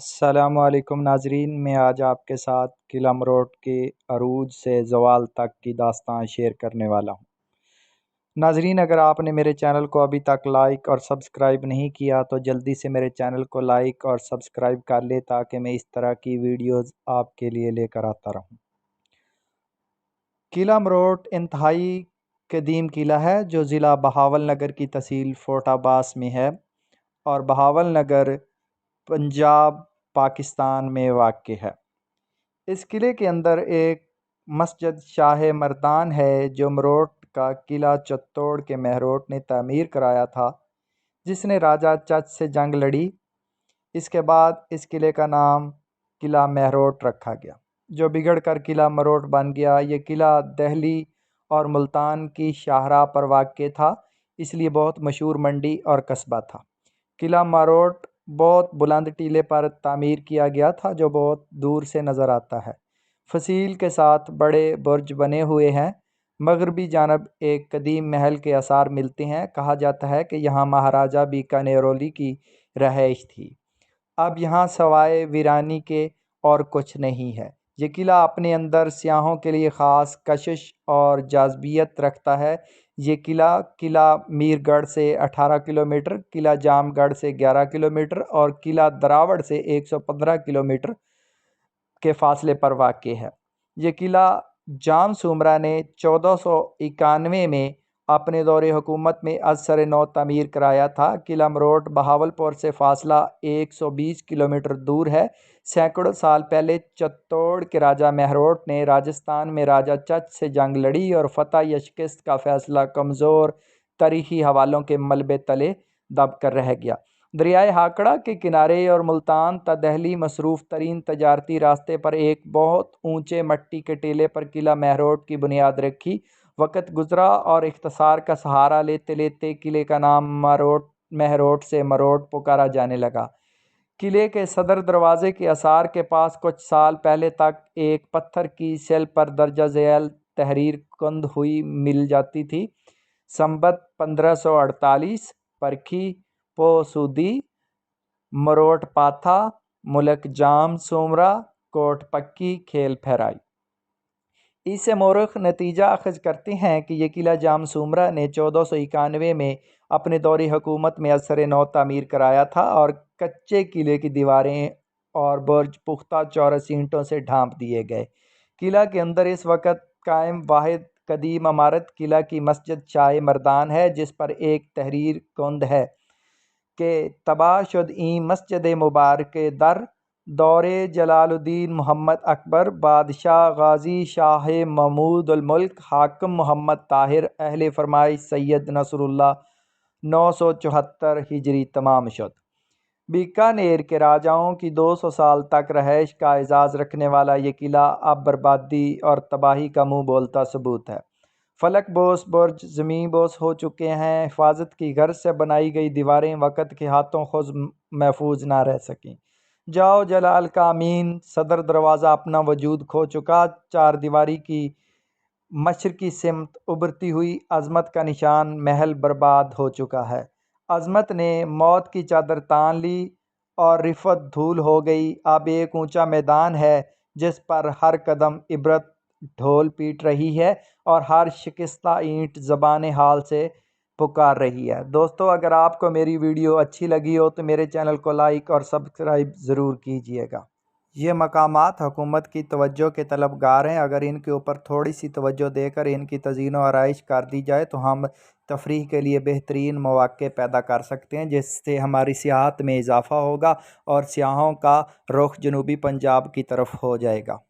अस्सलामुअलैकुम नाजरीन, मैं आज आपके साथ किला मरोट के अरूज से ज़वाल तक की दास्तान शेयर करने वाला हूँ। नाजरीन, अगर आपने मेरे चैनल को अभी तक लाइक और सब्सक्राइब नहीं किया तो जल्दी से मेरे चैनल को लाइक और सब्सक्राइब कर ले ताकि मैं इस तरह की वीडियोज़ आपके लिए लेकर आता रहूँ। किला मरोट इंतहाई कदीम किला है जो ज़िला बहावल नगर की तहसील फोर्टाबास में है और बहावल नगर पंजाब पाकिस्तान में वाक़ है। इस किले के अंदर एक मस्जिद शाह मर्दान है जो मरोट का किला चित्तौड़ के महरोट ने तामीर कराया था, जिसने राजा चच से जंग लड़ी। इसके बाद इस किले का नाम किला महरोट रखा गया, जो बिगड़ कर किला मरोट बन गया। ये किला दिल्ली और मुल्तान की शाहराह पर वाक़ था, इसलिए बहुत मशहूर मंडी और कस्बा था। किला मरोट बहुत बुलंद टीले पर तामीर किया गया था जो बहुत दूर से नज़र आता है। फसील के साथ बड़े बुर्ज बने हुए हैं। मगरबी जानब एक कदीम महल के आसार मिलते हैं। कहा जाता है कि यहाँ महाराजा बीकानेरोली की रहाइश थी। अब यहाँ सवाए वीरानी के और कुछ नहीं है। ये किला अपने अंदर सियाहों के लिए ख़ास कशिश और जाज़बियत रखता है। ये किला मीरगढ़ से 18 किलोमीटर, किला जामगढ़ से 11 किलोमीटर और किला दरावड़ से 115 किलोमीटर के फासले पर वाक़ है। ये किला जाम सुमरा ने 1491 में अपने दौरे हुकूमत में असर नौ तमीर कराया था। किला मरोट बहावलपुर से फासला 120 किलोमीटर दूर है। सैकड़ों साल पहले चित्तौड़ के राजा महरोट ने राजस्थान में राजा चच से जंग लड़ी और फतह या शिकस्त का फैसला कमज़ोर तारीखी हवालों के मलबे तले दब कर रह गया। दरियाए हाकड़ा के किनारे और मुल्तान ता दिल्ली मसरूफ़ तरीन तजारती रास्ते पर एक बहुत ऊंचे मट्टी के टीले पर किला महरोट की बुनियाद रखी। वक़्त गुज़रा और इख्तिसार का सहारा लेते लेते किले का नाम महरोट से मरोट पुकारा जाने लगा। किले के सदर दरवाज़े के आसार के पास कुछ साल पहले तक एक पत्थर की सिल पर दर्जा ज़ैल तहरीर कुंद हुई मिल जाती थी। संबत 1548 परखी पोसूदी मरोट पाथा मुलक जाम सोमरा कोट पक्की खेल फहराई। इससे मौरख नतीजा अखज़ करते हैं कि ये किला जाम सुमरा ने 1491 में अपने दौरे हुकूमत में असर नौ तामीर कराया था और कच्चे किले की दीवारें और बुर्ज पुख्ता चौरस ईंटों से ढांप दिए गए। किला के अंदर इस वक्त कायम वाहिद कदीम इमारत किला की मस्जिद शाह मर्दान है, जिस पर एक तहरीर कुंद है कि तबाशुद ई मस्जिद मुबारक दर दौरे जलालुद्दीन मोहम्मद अकबर बादशाह गाजी शाह महमूद उल मुल्क हाकिम मोहम्मद ताहिर अहले फरमाइश सैयद नसरुल्लाह 974 हिजरी तमाम शुद। बीकानेर के राजाओं की 200 साल तक रहाइश का एजाज़ रखने वाला ये किला अब बर्बादी और तबाही का मुँह बोलता सबूत है। फलक बोस बुर्ज ज़मीन बोस हो चुके हैं। हिफाजत की गर्ज से बनाई गई दीवारें वक़्त के हाथों खुद महफूज ना रह सकें। जाओ जलाल का अमीन सदर दरवाज़ा अपना वजूद खो चुका। चार दीवारी की मशरकी सिमत उभरती हुई अज़मत का निशान महल बर्बाद हो चुका है। अज़मत ने मौत की चादर तान ली और रिफ़त धूल हो गई। अब एक ऊंचा मैदान है जिस पर हर कदम इबरत ढोल पीट रही है और हर शिकस्ता ईंट ज़बान हाल से पुकार रही है। दोस्तों, अगर आपको मेरी वीडियो अच्छी लगी हो तो मेरे चैनल को लाइक और सब्सक्राइब ज़रूर कीजिएगा। ये मकामात हुकूमत की तवज्जो के तलबगार हैं। अगर इनके ऊपर थोड़ी सी तवज्जो देकर इनकी तज़ीन व आराइश कर दी जाए तो हम तफरीह के लिए बेहतरीन मौक़े पैदा कर सकते हैं, जिससे हमारी सियाहत में इजाफ़ा होगा और सियाहों का रुख जनूबी पंजाब की तरफ हो जाएगा।